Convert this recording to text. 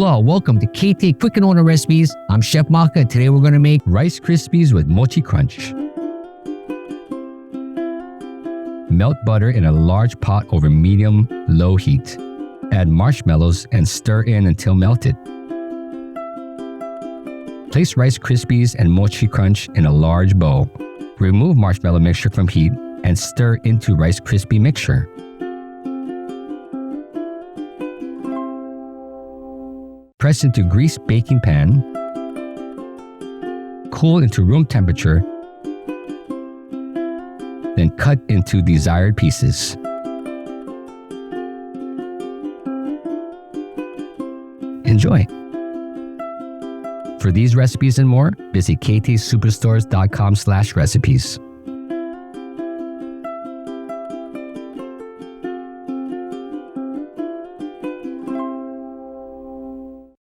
Hello, welcome to KTA Quick and Order Recipes. I'm Chef Maka, and today we're going to make Rice Krispies with Mochi Crunch. Melt butter in a large pot over medium-low heat. Add marshmallows and stir in until melted. Place Rice Krispies and Mochi Crunch in a large bowl. Remove marshmallow mixture from heat and stir into Rice Krispie mixture. Press into greased baking pan. Cool into room temperature. Then cut into desired pieces. Enjoy! For these recipes and more, visit KTASuperstores.com/recipes.